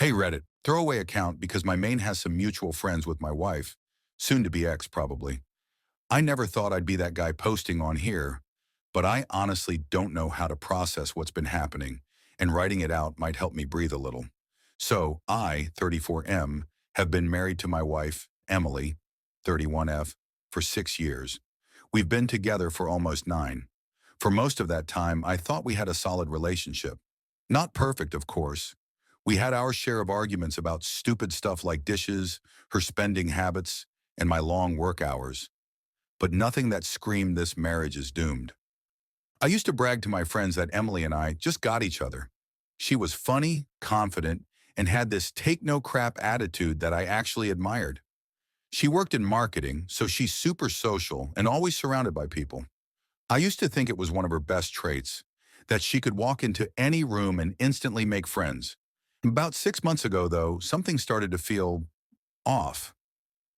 Hey Reddit, throwaway account because my main has some mutual friends with my wife, soon to be ex probably. I never thought I'd be that guy posting on here, but I honestly don't know how to process what's been happening, and writing it out might help me breathe a little. So I, 34M, have been married to my wife, Emily, 31F, for 6 years. We've been together for almost 9. For most of that time, I thought we had a solid relationship. Not perfect, of course. We had our share of arguments about stupid stuff like dishes, her spending habits, and my long work hours, but nothing that screamed this marriage is doomed. I used to brag to my friends that Emily and I just got each other. She was funny, confident, and had this take-no-crap attitude that I actually admired. She worked in marketing, so she's super social and always surrounded by people. I used to think it was one of her best traits, that she could walk into any room and instantly make friends. About 6 months ago, though, something started to feel off.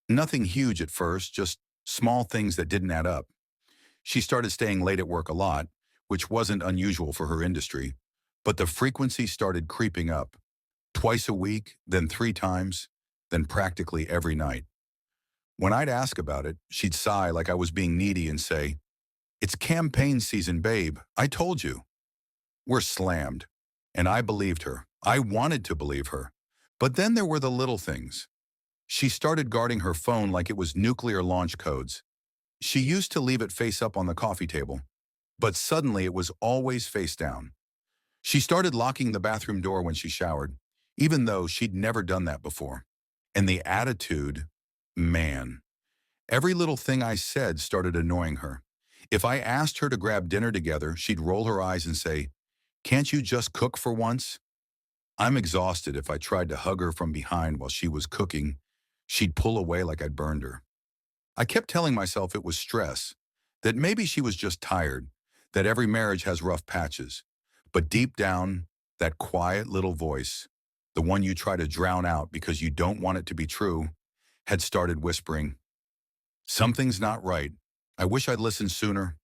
Nothing huge at first, just small things that didn't add up. She started staying late at work a lot, which wasn't unusual for her industry, but the frequency started creeping up. Twice a week, then 3 times, then practically every night. When I'd ask about it, she'd sigh like I was being needy and say, "It's campaign season, babe. I told you." We're slammed. And I believed her. I wanted to believe her. But then there were the little things. She started guarding her phone like it was nuclear launch codes. She used to leave it face up on the coffee table, but suddenly it was always face down. She started locking the bathroom door when she showered, even though she'd never done that before. And the attitude, man. Every little thing I said started annoying her. If I asked her to grab dinner together, she'd roll her eyes and say, "Can't you just cook for once?" I'm exhausted. If I tried to hug her from behind while she was cooking, she'd pull away like I'd burned her. I kept telling myself it was stress, that maybe she was just tired, that every marriage has rough patches. But deep down, that quiet little voice, the one you try to drown out because you don't want it to be true, had started whispering, "Something's not right. I wish I'd listened sooner."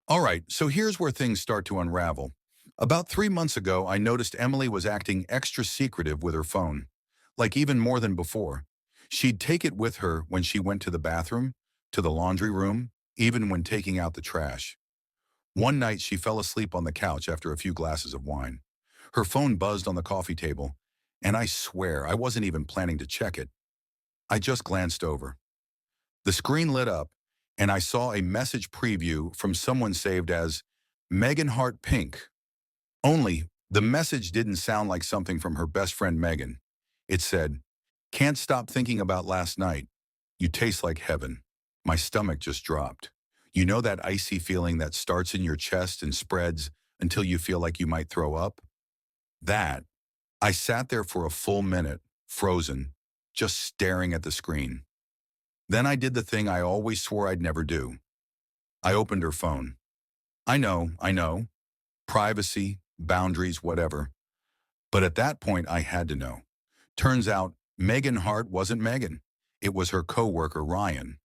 All right, so here's where things start to unravel. About 3 months ago, I noticed Emily was acting extra secretive with her phone, like even more than before. She'd take it with her when she went to the bathroom, to the laundry room, even when taking out the trash. One night, she fell asleep on the couch after a few glasses of wine. Her phone buzzed on the coffee table, and I swear I wasn't even planning to check it. I just glanced over. The screen lit up, and I saw a message preview from someone saved as Megan Hart Pink. Only, the message didn't sound like something from her best friend Megan. It said, "Can't stop thinking about last night. You taste like heaven." My stomach just dropped. You know that icy feeling that starts in your chest and spreads until you feel like you might throw up? That. I sat there for a full minute, frozen, just staring at the screen. Then I did the thing I always swore I'd never do. I opened her phone. I know. Privacy, boundaries, whatever. But at that point, I had to know. Turns out, Megan Hart wasn't Megan. It was her coworker, Ryan.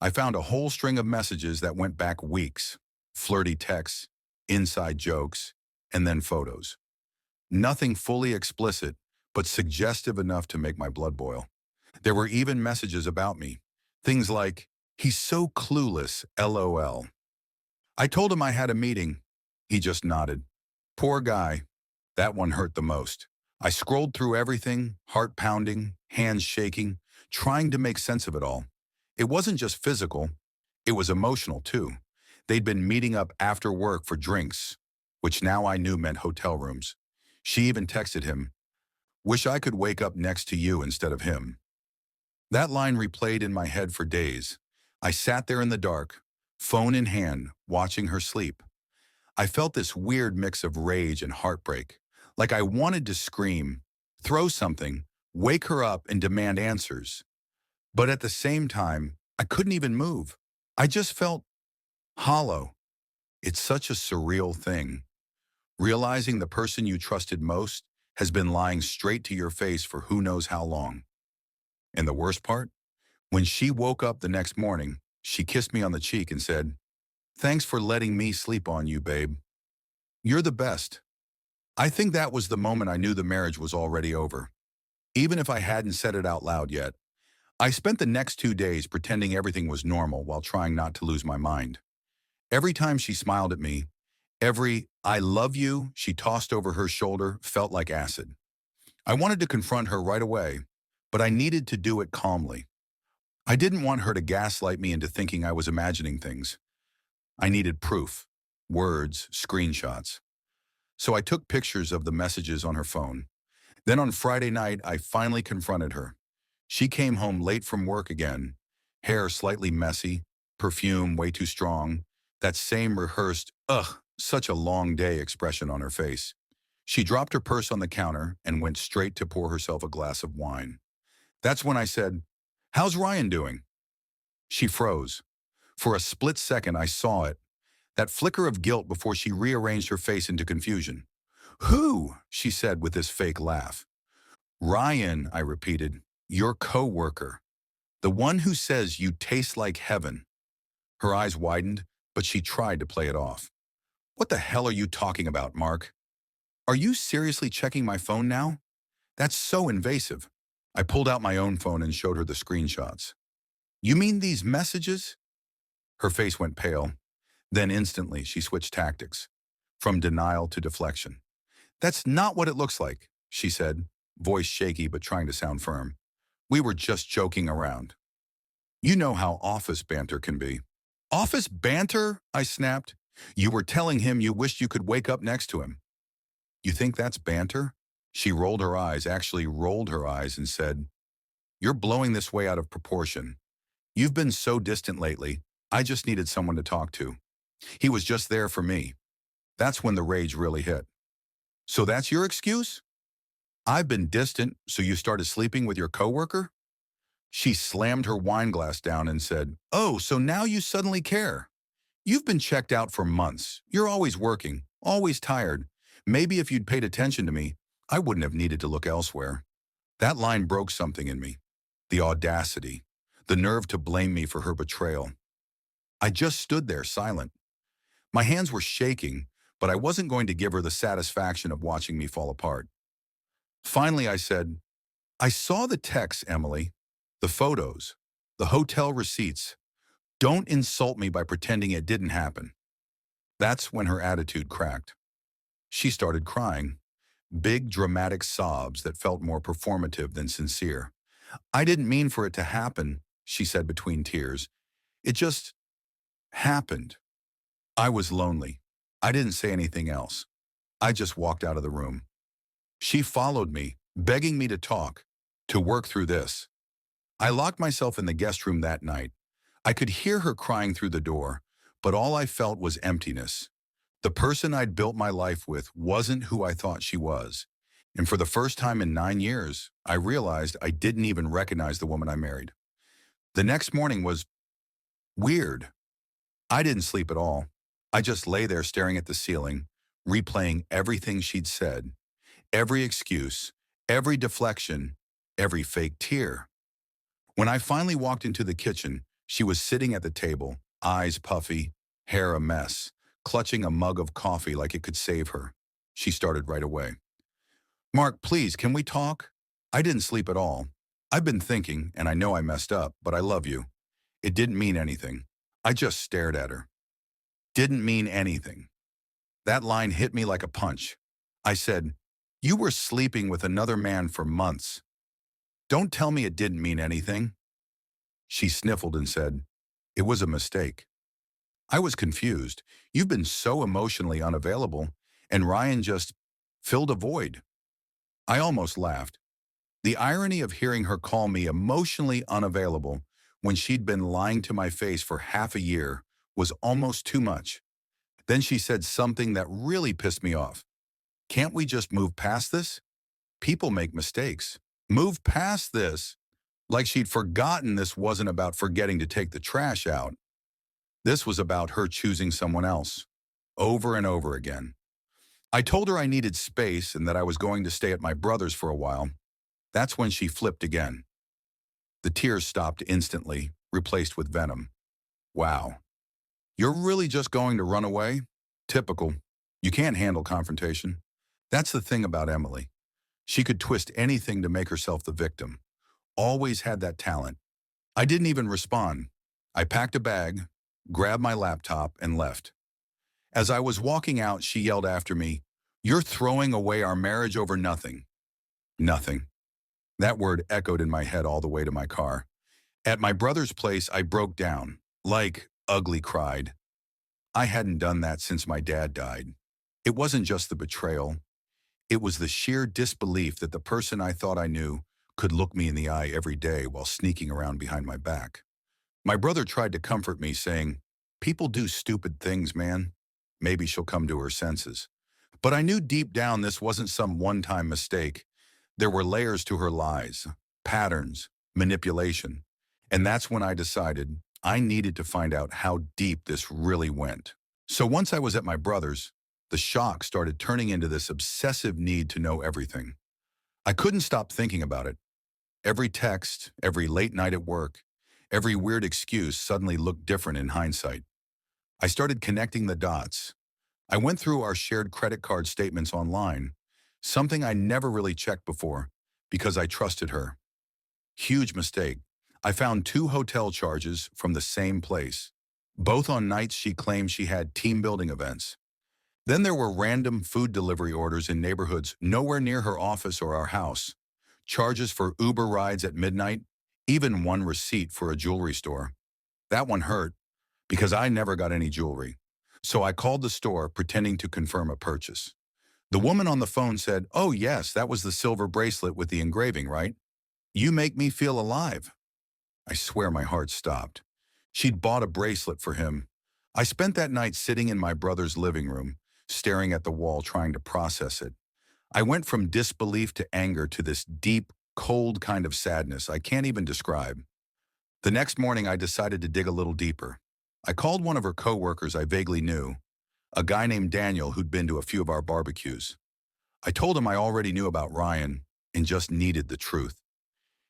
I found a whole string of messages that went back weeks. Flirty texts, inside jokes, and then photos. Nothing fully explicit, but suggestive enough to make my blood boil. There were even messages about me. Things like, "He's so clueless, LOL." I told him I had a meeting. He just nodded. Poor guy. That one hurt the most. I scrolled through everything, heart pounding, hands shaking, trying to make sense of it all. It wasn't just physical, it was emotional too. They'd been meeting up after work for drinks, which now I knew meant hotel rooms. She even texted him, "Wish I could wake up next to you instead of him." That line replayed in my head for days. I sat there in the dark, phone in hand, watching her sleep. I felt this weird mix of rage and heartbreak, like I wanted to scream, throw something, wake her up and demand answers. But at the same time, I couldn't even move. I just felt hollow. It's such a surreal thing. Realizing the person you trusted most has been lying straight to your face for who knows how long. And the worst part? When she woke up the next morning, she kissed me on the cheek and said, "Thanks for letting me sleep on you, babe. You're the best." I think that was the moment I knew the marriage was already over. even if I hadn't said it out loud yet. I spent the next 2 days pretending everything was normal while trying not to lose my mind. Every time she smiled at me, every "I love you" she tossed over her shoulder felt like acid. I wanted to confront her right away, but I needed to do it calmly. I didn't want her to gaslight me into thinking I was imagining things. I needed proof, words, screenshots. So I took pictures of the messages on her phone. Then on Friday night, I finally confronted her. She came home late from work again, hair slightly messy, perfume way too strong, that same rehearsed, ugh, such a long day expression on her face. She dropped her purse on the counter and went straight to pour herself a glass of wine. That's when I said, "How's Ryan doing?" She froze. For a split second, I saw it, that flicker of guilt before she rearranged her face into confusion. "Who?" she said with this fake laugh. "Ryan," I repeated, "your coworker. The one who says you taste like heaven." Her eyes widened, but she tried to play it off. "What the hell are you talking about, Mark? Are you seriously checking my phone now? That's so invasive." I pulled out my own phone and showed her the screenshots. "You mean these messages?" Her face went pale. Then instantly she switched tactics, from denial to deflection. "That's not what it looks like," she said, voice shaky but trying to sound firm. "We were just joking around. You know how office banter can be." "Office banter?" I snapped. "You were telling him you wished you could wake up next to him. You think that's banter?" She rolled her eyes, actually rolled her eyes, and said, "You're blowing this way out of proportion. You've been so distant lately, I just needed someone to talk to. He was just there for me." That's when the rage really hit. "So that's your excuse? I've been distant, so you started sleeping with your coworker?" She slammed her wine glass down and said, "Oh, so now you suddenly care. You've been checked out for months. You're always working, always tired. Maybe if you'd paid attention to me, I wouldn't have needed to look elsewhere." That line broke something in me. The audacity, the nerve to blame me for her betrayal. I just stood there silent. My hands were shaking, but I wasn't going to give her the satisfaction of watching me fall apart. Finally, I said, "I saw the texts, Emily, the photos, the hotel receipts. Don't insult me by pretending it didn't happen." That's when her attitude cracked. She started crying, big dramatic sobs that felt more performative than sincere. "I didn't mean for it to happen," she said between tears. "It just happened." I was lonely. I didn't say anything else. I just walked out of the room. She followed me, begging me to talk, to work through this. I locked myself in the guest room that night. I could hear her crying through the door, but all I felt was emptiness. The person I'd built my life with wasn't who I thought she was. And for the first time in 9 years, I realized I didn't even recognize the woman I married. The next morning was weird. I didn't sleep at all. I just lay there staring at the ceiling, replaying everything she'd said, every excuse, every deflection, every fake tear. When I finally walked into the kitchen, she was sitting at the table, eyes puffy, hair a mess, clutching a mug of coffee like it could save her. She started right away. "Mark, please, can we talk? I didn't sleep at all. I've been thinking, and I know I messed up, but I love you." It didn't mean anything. I just stared at her. "Didn't mean anything." That line hit me like a punch. I said, "You were sleeping with another man for months. Don't tell me it didn't mean anything." She sniffled and said, "It was a mistake." I was confused. You've been so emotionally unavailable, and Ryan just filled a void. I almost laughed. The irony of hearing her call me emotionally unavailable when she'd been lying to my face for half a year was almost too much. Then she said something that really pissed me off. "Can't we just move past this? People make mistakes. Move past this." Like she'd forgotten this wasn't about forgetting to take the trash out. This was about her choosing someone else, over and over again. I told her I needed space and that I was going to stay at my brother's for a while. That's when she flipped again. The tears stopped instantly, replaced with venom. "Wow. You're really just going to run away? Typical. You can't handle confrontation." That's the thing about Emily. She could twist anything to make herself the victim. Always had that talent. I didn't even respond. I packed a bag, grabbed my laptop, and left. As I was walking out, she yelled after me, "You're throwing away our marriage over nothing." Nothing. That word echoed in my head all the way to my car. At my brother's place, I broke down, like, ugly cried. I hadn't done that since my dad died. It wasn't just the betrayal. It was the sheer disbelief that the person I thought I knew could look me in the eye every day while sneaking around behind my back. My brother tried to comfort me, saying, "People do stupid things, man. Maybe she'll come to her senses." But I knew deep down this wasn't some one-time mistake. There were layers to her lies, patterns, manipulation. And that's when I decided I needed to find out how deep this really went. So once I was at my brother's, the shock started turning into this obsessive need to know everything. I couldn't stop thinking about it. Every text, every late night at work, every weird excuse suddenly looked different in hindsight. I started connecting the dots. I went through our shared credit card statements online, something I never really checked before because I trusted her. Huge mistake. I found two hotel charges from the same place, both on nights she claimed she had team building events. Then there were random food delivery orders in neighborhoods nowhere near her office or our house, charges for Uber rides at midnight, even one receipt for a jewelry store. That one hurt because I never got any jewelry. So I called the store pretending to confirm a purchase. The woman on the phone said, "Oh yes, that was the silver bracelet with the engraving, right? You make me feel alive." I swear my heart stopped. She'd bought a bracelet for him. I spent that night sitting in my brother's living room, staring at the wall trying to process it. I went from disbelief to anger to this deep, cold kind of sadness I can't even describe. The next morning I decided to dig a little deeper. I called one of her coworkers I vaguely knew, a guy named Daniel who'd been to a few of our barbecues. I told him I already knew about Ryan and just needed the truth.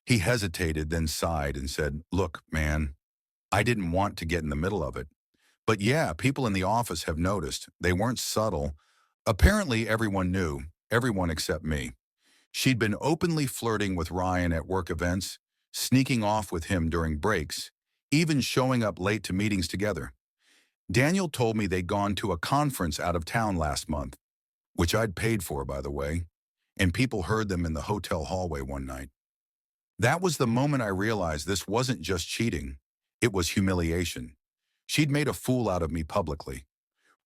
He hesitated, then sighed and said, "Look, man, I didn't want to get in the middle of it. But yeah, people in the office have noticed. They weren't subtle. Apparently everyone knew, everyone except me. She'd been openly flirting with Ryan at work events, sneaking off with him during breaks, even showing up late to meetings together. Daniel told me they'd gone to a conference out of town last month, which I'd paid for, by the way, and people heard them in the hotel hallway one night. That was the moment I realized this wasn't just cheating. It was humiliation. She'd made a fool out of me publicly.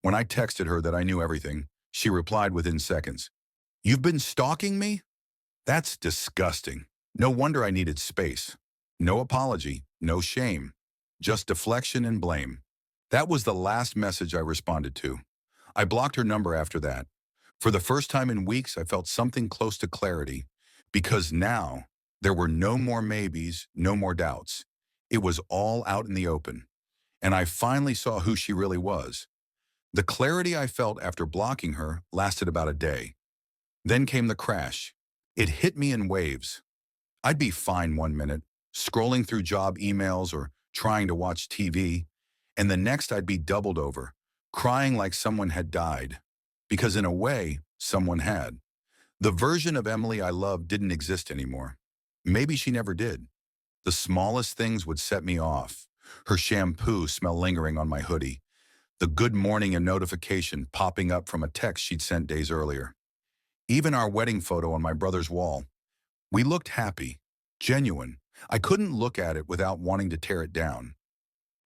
When I texted her that I knew everything, she replied within seconds, "You've been stalking me? That's disgusting." No wonder I needed space. No apology, no shame, just deflection and blame. That was the last message I responded to. I blocked her number after that. For the first time in weeks, I felt something close to clarity, because now there were no more maybes, no more doubts. It was all out in the open, and I finally saw who she really was. The clarity I felt after blocking her lasted about a day. Then came the crash. It hit me in waves. I'd be fine one minute, scrolling through job emails or trying to watch TV, and the next I'd be doubled over, crying like someone had died. Because in a way, someone had. The version of Emily I loved didn't exist anymore. Maybe she never did. The smallest things would set me off. Her shampoo smell lingering on my hoodie. The good morning and notification popping up from a text she'd sent days earlier. Even our wedding photo on my brother's wall. We looked happy, genuine. I couldn't look at it without wanting to tear it down.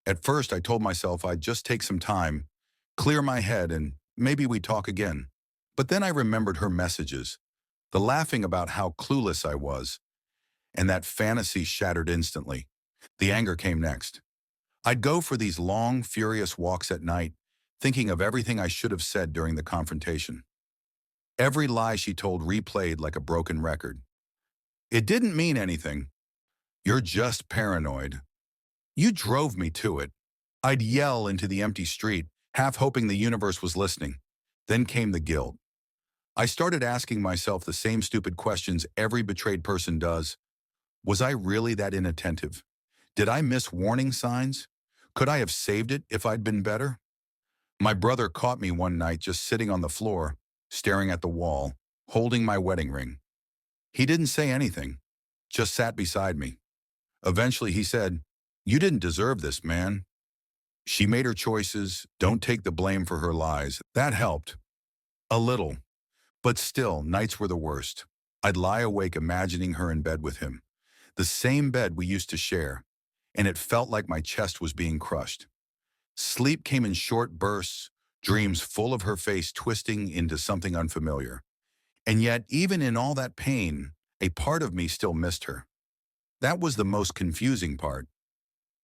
At first, I told myself I'd just take some time, clear my head, and maybe we'd talk again. But then I remembered her messages, the laughing about how clueless I was, and that fantasy shattered instantly. The anger came next. I'd go for these long, furious walks at night, thinking of everything I should have said during the confrontation. Every lie she told replayed like a broken record. "It didn't mean anything. You're just paranoid. You drove me to it." I'd yell into the empty street, half hoping the universe was listening. Then came the guilt. I started asking myself the same stupid questions every betrayed person does. Was I really that inattentive? Did I miss warning signs? Could I have saved it if I'd been better? My brother caught me one night just sitting on the floor, staring at the wall, holding my wedding ring. He didn't say anything, just sat beside me. Eventually he said, "You didn't deserve this, man. She made her choices. Don't take the blame for her lies." That helped. A little. But still, nights were the worst. I'd lie awake imagining her in bed with him. The same bed we used to share. And it felt like my chest was being crushed. Sleep came in short bursts, dreams full of her face twisting into something unfamiliar. And yet, even in all that pain, a part of me still missed her. That was the most confusing part.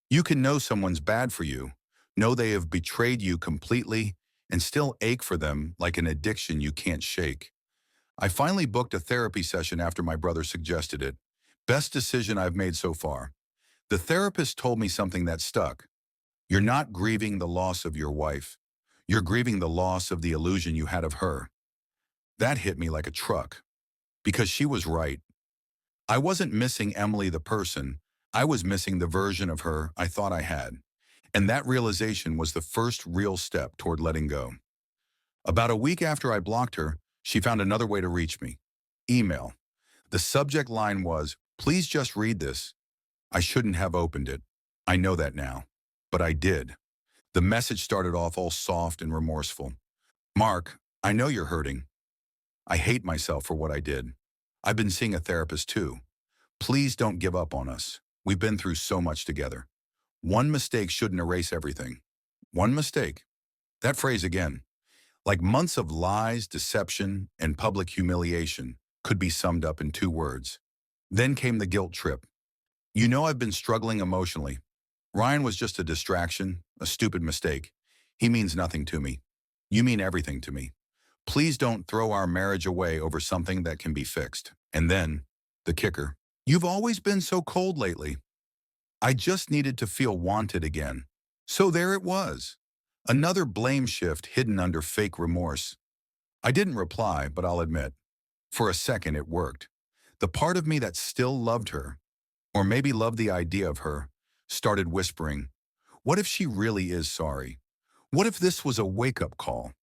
You can know someone's bad for you, know they have betrayed you completely, and still ache for them like an addiction you can't shake. I finally booked a therapy session after my brother suggested it. Best decision I've made so far. The therapist told me something that stuck. You're not grieving the loss of your wife. You're grieving the loss of the illusion you had of her. That hit me like a truck. Because she was right. I wasn't missing Emily the person. I was missing the version of her I thought I had. And that realization was the first real step toward letting go. About a week after I blocked her, she found another way to reach me. Email. The subject line was, "Please just read this." I shouldn't have opened it. I know that now. But I did. The message started off all soft and remorseful. "Mark, I know you're hurting. I hate myself for what I did. I've been seeing a therapist too. Please don't give up on us. We've been through so much together. One mistake shouldn't erase everything." One mistake. That phrase again. Like months of lies, deception, and public humiliation could be summed up in two words. Then came the guilt trip. You know I've been struggling emotionally. Ryan was just a distraction, a stupid mistake. He means nothing to me. You mean everything to me. Please don't throw our marriage away over something that can be fixed. And then, the kicker. You've always been so cold lately. I just needed to feel wanted again. So there it was. Another blame shift hidden under fake remorse. I didn't reply, but I'll admit, for a second it worked. The part of me that still loved her, or maybe loved the idea of her, started whispering, what if she really is sorry? What if this was a wake-up call?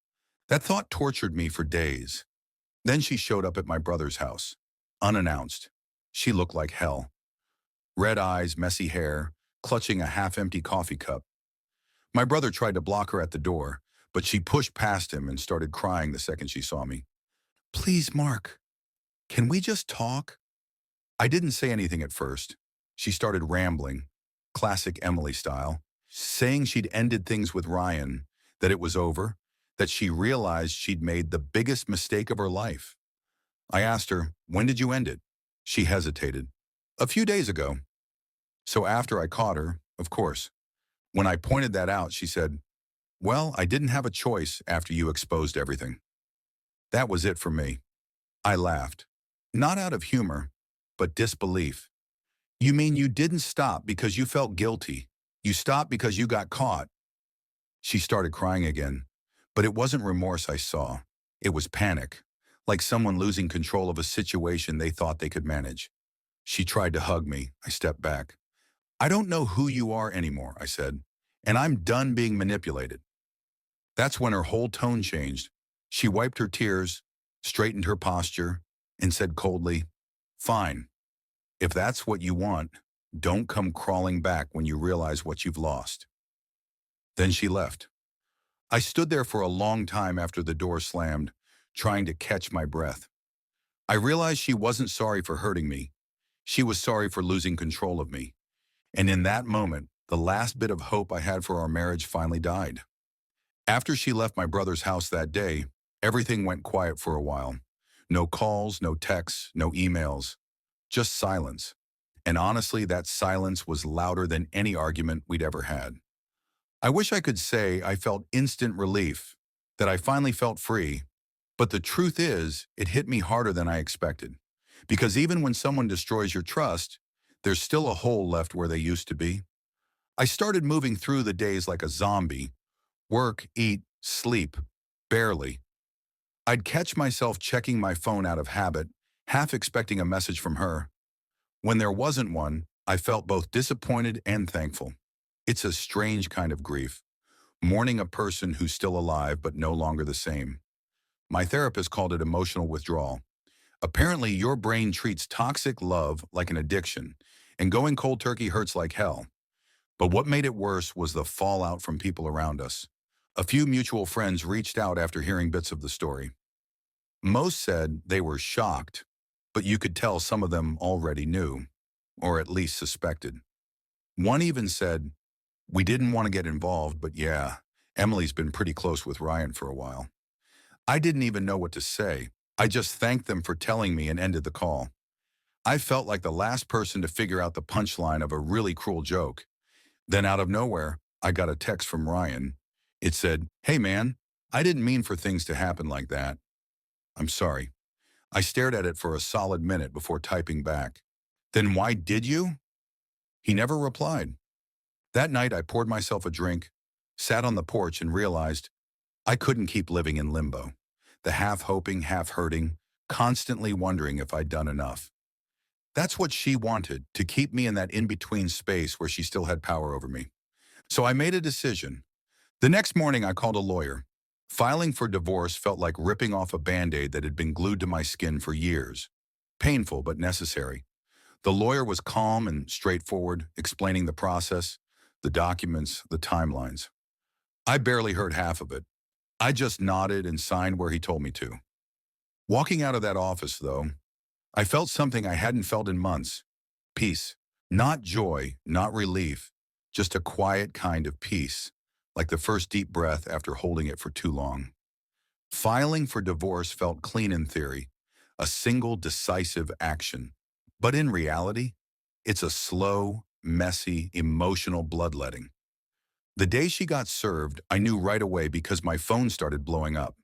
That thought tortured me for days. Then she showed up at my brother's house, unannounced. She looked like hell. Red eyes, messy hair, clutching a half-empty coffee cup. My brother tried to block her at the door, but she pushed past him and started crying the second she saw me. "Please, Mark, can we just talk?" I didn't say anything at first. She started rambling, classic Emily style, saying she'd ended things with Ryan, that it was over, that she realized she'd made the biggest mistake of her life. I asked her, "When did you end it?" She hesitated. "A few days ago." So after I caught her, of course. When I pointed that out, she said, "Well, I didn't have a choice after you exposed everything." That was it for me. I laughed. Not out of humor, but disbelief. "You mean you didn't stop because you felt guilty? You stopped because you got caught?" She started crying again, but it wasn't remorse I saw. It was panic, like someone losing control of a situation they thought they could manage. She tried to hug me. I stepped back. "I don't know who you are anymore," I said, "and I'm done being manipulated." That's when her whole tone changed. She wiped her tears, straightened her posture, and said coldly, "Fine. If that's what you want, don't come crawling back when you realize what you've lost." Then she left. I stood there for a long time after the door slammed, trying to catch my breath. I realized she wasn't sorry for hurting me. She was sorry for losing control of me. And in that moment, the last bit of hope I had for our marriage finally died. After she left my brother's house that day, everything went quiet for a while. No calls, no texts, no emails, just silence. And honestly, that silence was louder than any argument we'd ever had. I wish I could say I felt instant relief, that I finally felt free, but the truth is, it hit me harder than I expected. Because even when someone destroys your trust, there's still a hole left where they used to be. I started moving through the days like a zombie. Work, eat, sleep, barely. I'd catch myself checking my phone out of habit, half expecting a message from her. When there wasn't one, I felt both disappointed and thankful. It's a strange kind of grief, mourning a person who's still alive but no longer the same. My therapist called it emotional withdrawal. Apparently, your brain treats toxic love like an addiction, and going cold turkey hurts like hell. But what made it worse was the fallout from people around us. A few mutual friends reached out after hearing bits of the story. Most said they were shocked, but you could tell some of them already knew, or at least suspected. One even said, "We didn't want to get involved, but yeah, Emily's been pretty close with Ryan for a while." I didn't even know what to say. I just thanked them for telling me and ended the call. I felt like the last person to figure out the punchline of a really cruel joke. Then out of nowhere, I got a text from Ryan. It said, "Hey man, I didn't mean for things to happen like that. I'm sorry." I stared at it for a solid minute before typing back, "Then why did you?" He never replied. That night, I poured myself a drink, sat on the porch, and realized I couldn't keep living in limbo. The half hoping, half hurting, constantly wondering if I'd done enough. That's what she wanted, to keep me in that in-between space where she still had power over me. So I made a decision. The next morning, I called a lawyer. Filing for divorce felt like ripping off a Band-Aid that had been glued to my skin for years. Painful, but necessary. The lawyer was calm and straightforward, explaining the process, the documents, the timelines. I barely heard half of it. I just nodded and signed where he told me to. Walking out of that office, though, I felt something I hadn't felt in months. Peace. Not joy, not relief, just a quiet kind of peace, like the first deep breath after holding it for too long. Filing for divorce felt clean in theory, a single decisive action. But in reality, it's a slow, messy, emotional bloodletting. The day she got served, I knew right away because my phone started blowing up.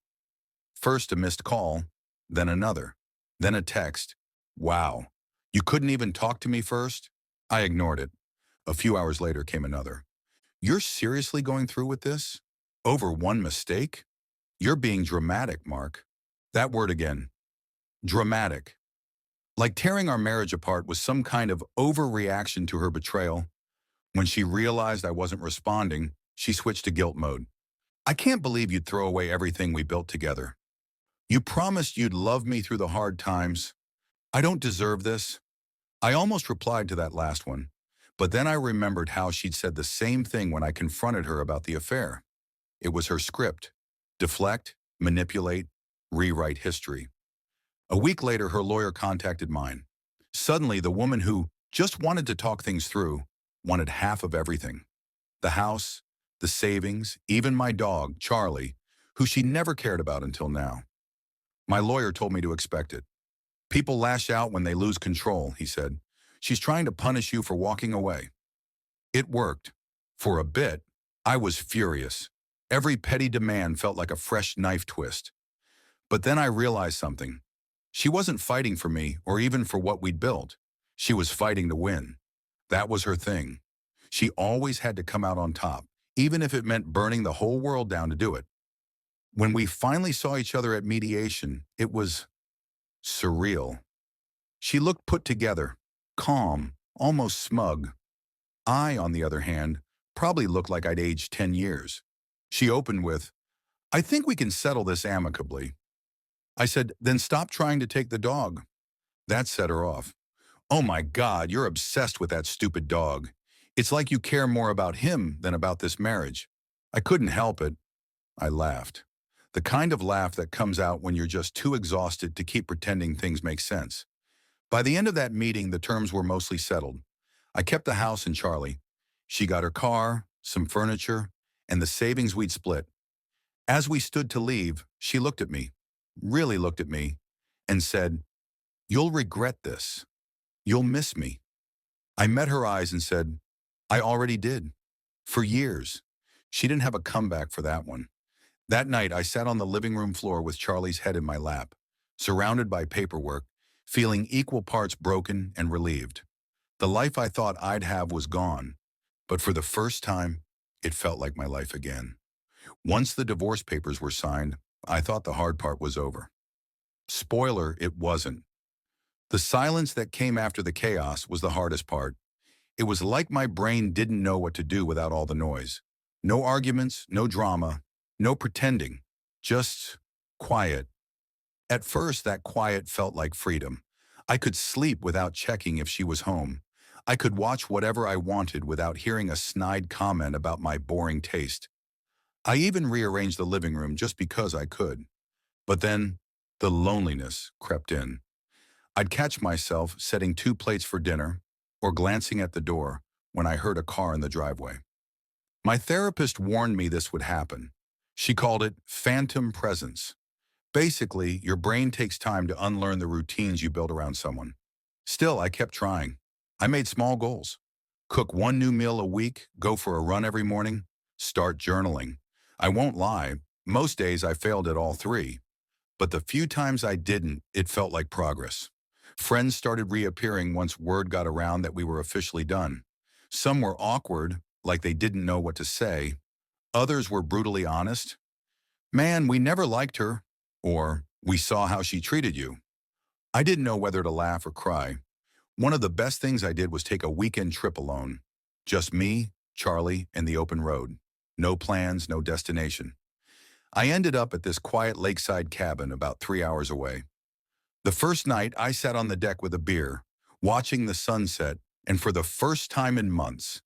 First a missed call, then another, then a text. "Wow, you couldn't even talk to me first?" I ignored it. A few hours later came another. "You're seriously going through with this? Over one mistake? You're being dramatic, Mark." That word again. Dramatic. Like tearing our marriage apart was some kind of overreaction to her betrayal. When she realized I wasn't responding, she switched to guilt mode. "I can't believe you'd throw away everything we built together. You promised you'd love me through the hard times. I don't deserve this." I almost replied to that last one, but then I remembered how she'd said the same thing when I confronted her about the affair. It was her script. Deflect, manipulate, rewrite history. A week later, her lawyer contacted mine. Suddenly, the woman who just wanted to talk things through wanted half of everything. The house, the savings, even my dog, Charlie, who she never cared about until now. My lawyer told me to expect it. "People lash out when they lose control," he said. "She's trying to punish you for walking away." It worked. For a bit, I was furious. Every petty demand felt like a fresh knife twist. But then I realized something. She wasn't fighting for me or even for what we'd built. She was fighting to win. That was her thing. She always had to come out on top, even if it meant burning the whole world down to do it. When we finally saw each other at mediation, it was surreal. She looked put together, calm, almost smug. I, on the other hand, probably looked like I'd aged 10 years. She opened with, "I think we can settle this amicably." I said, "Then stop trying to take the dog." That set her off. "Oh my God, you're obsessed with that stupid dog. It's like you care more about him than about this marriage." I couldn't help it. I laughed. The kind of laugh that comes out when you're just too exhausted to keep pretending things make sense. By the end of that meeting, the terms were mostly settled. I kept the house and Charlie. She got her car, some furniture, and the savings we'd split. As we stood to leave, she looked at me, really looked at me, and said, "You'll regret this. You'll miss me." I met her eyes and said, "I already did. For years." She didn't have a comeback for that one. That night, I sat on the living room floor with Charlie's head in my lap, surrounded by paperwork, feeling equal parts broken and relieved. The life I thought I'd have was gone, but for the first time, it felt like my life again. Once the divorce papers were signed, I thought the hard part was over. Spoiler, it wasn't. The silence that came after the chaos was the hardest part. It was like my brain didn't know what to do without all the noise. No arguments, no drama, no pretending, just quiet. At first, that quiet felt like freedom. I could sleep without checking if she was home. I could watch whatever I wanted without hearing a snide comment about my boring taste. I even rearranged the living room just because I could. But then, the loneliness crept in. I'd catch myself setting two plates for dinner or glancing at the door when I heard a car in the driveway. My therapist warned me this would happen. She called it phantom presence. Basically, your brain takes time to unlearn the routines you build around someone. Still, I kept trying. I made small goals. Cook one new meal a week, go for a run every morning, start journaling. I won't lie, most days I failed at all three, but the few times I didn't, it felt like progress. Friends started reappearing once word got around that we were officially done. Some were awkward, like they didn't know what to say. Others were brutally honest. Man, we never liked her. Or, we saw how she treated you. I didn't know whether to laugh or cry. One of the best things I did was take a weekend trip alone. Just me, Charlie, and the open road. No plans, no destination. I ended up at this quiet lakeside cabin about 3 hours away. The first night, I sat on the deck with a beer, watching the sunset, and for the first time in months,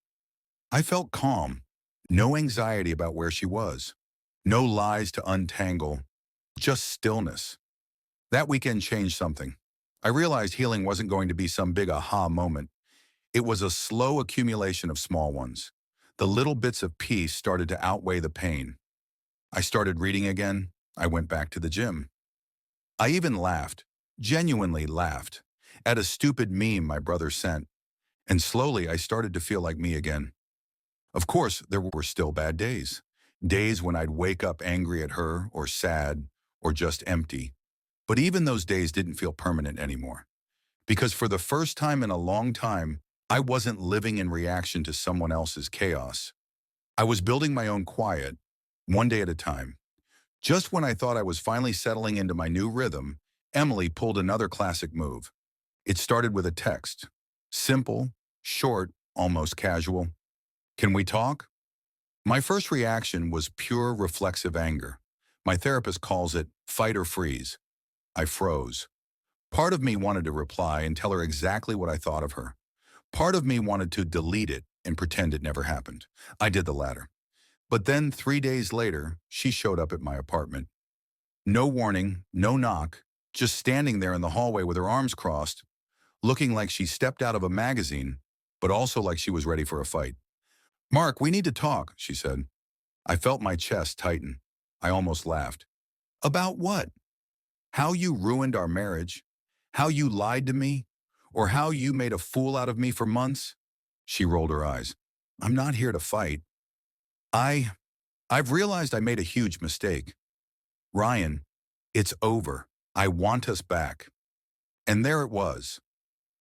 I felt calm. No anxiety about where she was. No lies to untangle. Just stillness. That weekend changed something. I realized healing wasn't going to be some big aha moment. It was a slow accumulation of small ones. The little bits of peace started to outweigh the pain. I started reading again. I went back to the gym. I even laughed, genuinely laughed, at a stupid meme my brother sent. And slowly I started to feel like me again. Of course, there were still bad days. Days when I'd wake up angry at her, or sad, or just empty. But even those days didn't feel permanent anymore. Because for the first time in a long time, I wasn't living in reaction to someone else's chaos. I was building my own quiet, one day at a time. Just when I thought I was finally settling into my new rhythm, Emily pulled another classic move. It started with a text. Simple, short, almost casual. Can we talk? My first reaction was pure reflexive anger. My therapist calls it fight or freeze. I froze. Part of me wanted to reply and tell her exactly what I thought of her. Part of me wanted to delete it and pretend it never happened. I did the latter. But then 3 days later, she showed up at my apartment. No warning, no knock, just standing there in the hallway with her arms crossed, looking like she stepped out of a magazine, but also like she was ready for a fight. "Mark, we need to talk," she said. I felt my chest tighten. I almost laughed. "About what? How you ruined our marriage? How you lied to me? Or how you made a fool out of me for months?" She rolled her eyes. "I'm not here to fight. I, I've realized I made a huge mistake. Ryan, it's over. I want us back." And there it was.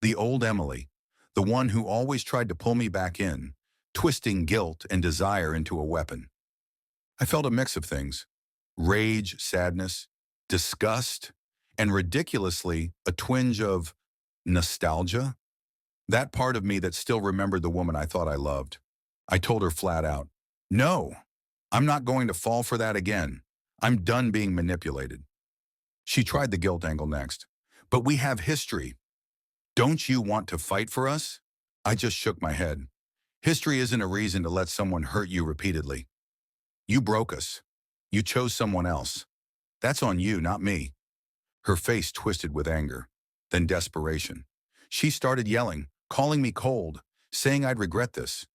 The old Emily, the one who always tried to pull me back in, twisting guilt and desire into a weapon. I felt a mix of things. Rage, sadness, disgust, and ridiculously, a twinge of nostalgia. That part of me that still remembered the woman I thought I loved. I told her flat out, "No, I'm not going to fall for that again. I'm done being manipulated." She tried the guilt angle next. "But we have history. Don't you want to fight for us?" I just shook my head. History isn't a reason to let someone hurt you repeatedly. You broke us. You chose someone else. That's on you, not me. Her face twisted with anger, then desperation. She started yelling, calling me cold, saying I'd regret this.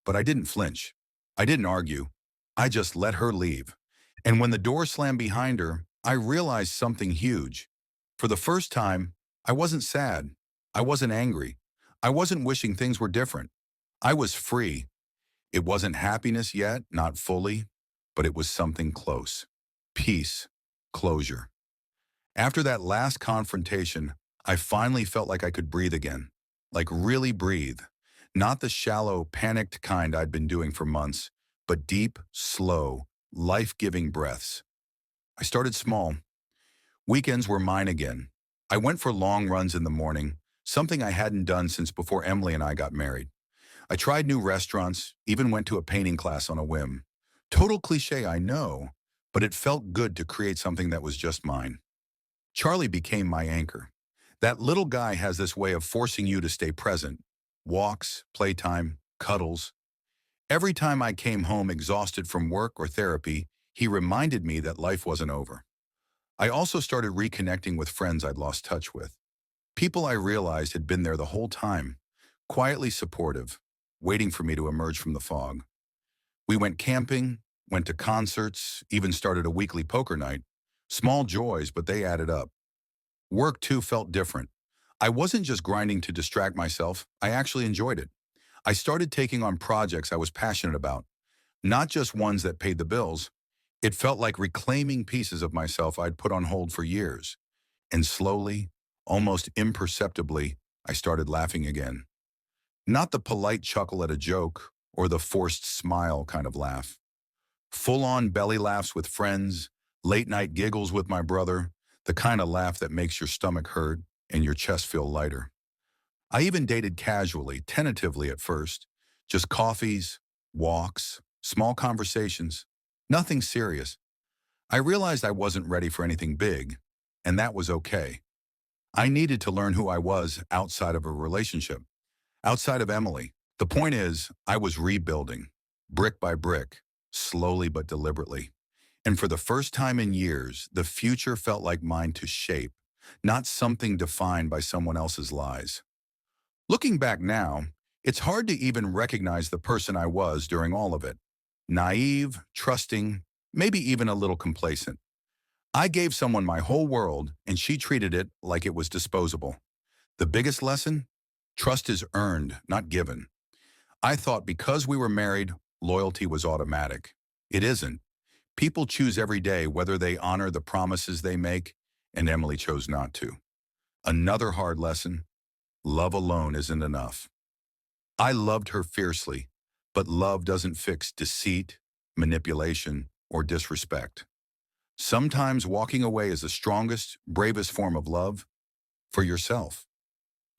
But I didn't flinch. I didn't argue. I just let her leave. And when the door slammed behind her, I realized something huge. For the first time, I wasn't sad. I wasn't angry. I wasn't wishing things were different. I was free. It wasn't happiness yet, not fully, but it was something close. Peace. Closure. After that last confrontation, I finally felt like I could breathe again. Like really breathe. Not the shallow, panicked kind I'd been doing for months, but deep, slow, life-giving breaths. I started small. Weekends were mine again. I went for long runs in the morning, something I hadn't done since before Emily and I got married. I tried new restaurants, even went to a painting class on a whim. Total cliche, I know, but it felt good to create something that was just mine. Charlie became my anchor. That little guy has this way of forcing you to stay present. Walks, playtime, cuddles. Every time I came home exhausted from work or therapy, he reminded me that life wasn't over. I also started reconnecting with friends I'd lost touch with. People I realized had been there the whole time, quietly supportive, waiting for me to emerge from the fog. We went camping, went to concerts, even started a weekly poker night. Small joys, but they added up. Work too felt different. I wasn't just grinding to distract myself, I actually enjoyed it. I started taking on projects I was passionate about, not just ones that paid the bills. It felt like reclaiming pieces of myself I'd put on hold for years. And slowly, almost imperceptibly, I started laughing again. Not the polite chuckle at a joke or the forced smile kind of laugh. Full-on belly laughs with friends, late-night giggles with my brother, the kind of laugh that makes your stomach hurt and your chest feel lighter. I even dated casually, tentatively at first. Just coffees, walks, small conversations, nothing serious. I realized I wasn't ready for anything big, and that was okay. I needed to learn who I was outside of a relationship, outside of Emily. The point is, I was rebuilding, brick by brick, slowly but deliberately. And for the first time in years, the future felt like mine to shape, not something defined by someone else's lies. Looking back now, it's hard to even recognize the person I was during all of it. Naive, trusting, maybe even a little complacent. I gave someone my whole world, and she treated it like it was disposable. The biggest lesson? Trust is earned, not given. I thought because we were married, loyalty was automatic. It isn't. People choose every day whether they honor the promises they make, and Emily chose not to. Another hard lesson: love alone isn't enough. I loved her fiercely, but love doesn't fix deceit, manipulation, or disrespect. Sometimes walking away is the strongest, bravest form of love for yourself.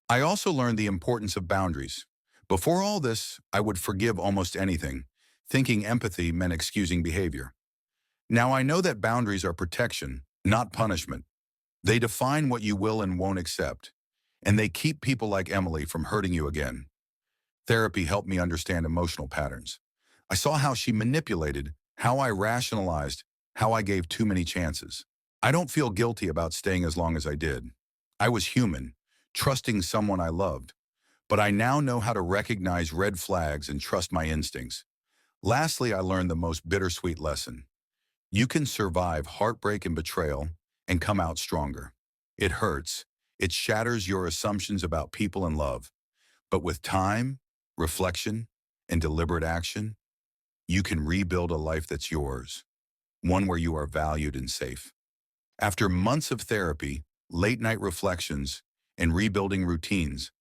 I also learned the importance of boundaries. Before all this, I would forgive almost anything, thinking empathy meant excusing behavior. Now I know that boundaries are protection, not punishment. They define what you will and won't accept, and they keep people like Emily from hurting you again. Therapy helped me understand emotional patterns. I saw how she manipulated, how I rationalized, how I gave too many chances. I don't feel guilty about staying as long as I did. I was human, trusting someone I loved, but I now know how to recognize red flags and trust my instincts. Lastly, I learned the most bittersweet lesson. You can survive heartbreak and betrayal and come out stronger. It hurts. It shatters your assumptions about people and love. But with time, reflection, and deliberate action, you can rebuild a life that's yours, one where you are valued and safe. After months of therapy, late-night reflections, and rebuilding routines,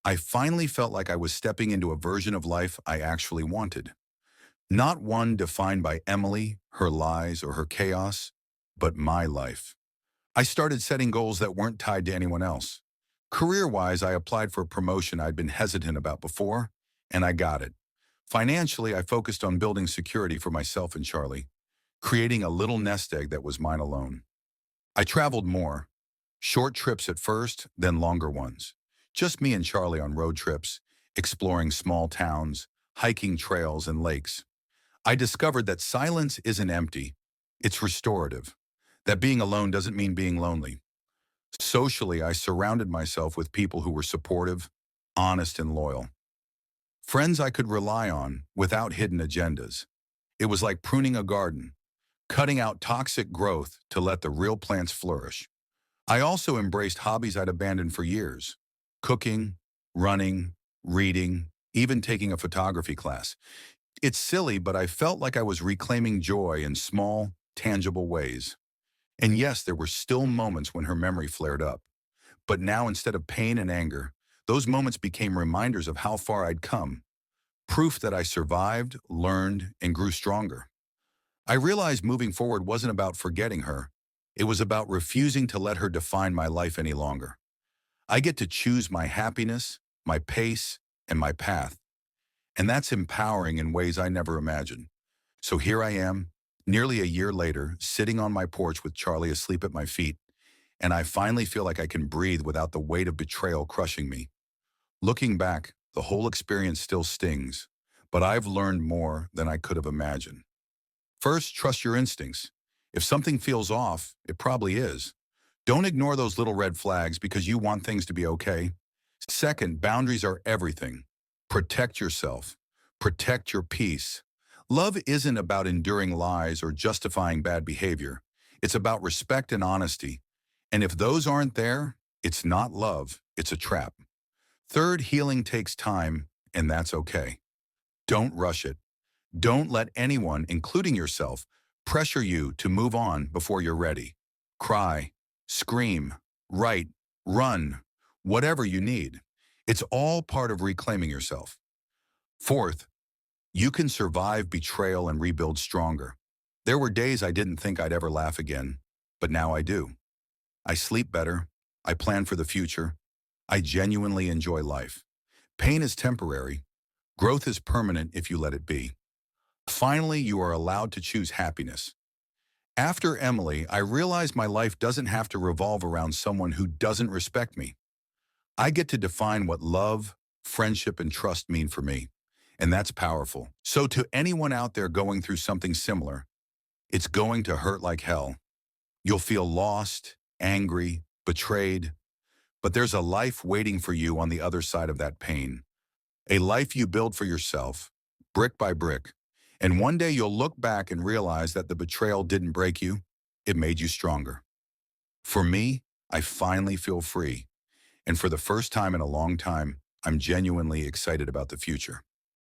I finally felt like I was stepping into a version of life I actually wanted. Not one defined by Emily, her lies, or her chaos, but my life. I started setting goals that weren't tied to anyone else. Career-wise, I applied for a promotion I'd been hesitant about before, and I got it. Financially, I focused on building security for myself and Charlie, creating a little nest egg that was mine alone. I traveled more, short trips at first, then longer ones. Just me and Charlie on road trips, exploring small towns, hiking trails and lakes. I discovered that silence isn't empty, it's restorative. That being alone doesn't mean being lonely. Socially, I surrounded myself with people who were supportive, honest, and loyal. Friends I could rely on without hidden agendas. It was like pruning a garden, cutting out toxic growth to let the real plants flourish. I also embraced hobbies I'd abandoned for years: cooking, running, reading, even taking a photography class. It's silly, but I felt like I was reclaiming joy in small, tangible ways. And yes, there were still moments when her memory flared up. But now, instead of pain and anger, those moments became reminders of how far I'd come, proof that I survived, learned, and grew stronger. I realized moving forward wasn't about forgetting her. It was about refusing to let her define my life any longer. I get to choose my happiness, my pace, and my path. And that's empowering in ways I never imagined. So here I am, nearly a year later, sitting on my porch with Charlie asleep at my feet, and I finally feel like I can breathe without the weight of betrayal crushing me. Looking back, the whole experience still stings, but I've learned more than I could have imagined. First, trust your instincts. If something feels off, it probably is. Don't ignore those little red flags because you want things to be okay. Second, boundaries are everything. Protect yourself. Protect your peace. Love isn't about enduring lies or justifying bad behavior. It's about respect and honesty. And if those aren't there, it's not love, it's a trap. Third, healing takes time, and that's okay. Don't rush it. Don't let anyone, including yourself, pressure you to move on before you're ready. Cry, scream, write, run, whatever you need. It's all part of reclaiming yourself. Fourth, you can survive betrayal and rebuild stronger. There were days I didn't think I'd ever laugh again, but now I do. I sleep better. I plan for the future. I genuinely enjoy life. Pain is temporary. Growth is permanent if you let it be. Finally, you are allowed to choose happiness. After Emily, I realized my life doesn't have to revolve around someone who doesn't respect me. I get to define what love, friendship, and trust mean for me, and that's powerful. So to anyone out there going through something similar, it's going to hurt like hell. You'll feel lost, angry, betrayed, but there's a life waiting for you on the other side of that pain. A life you build for yourself, brick by brick. And one day you'll look back and realize that the betrayal didn't break you, it made you stronger. For me, I finally feel free. And for the first time in a long time, I'm genuinely excited about the future.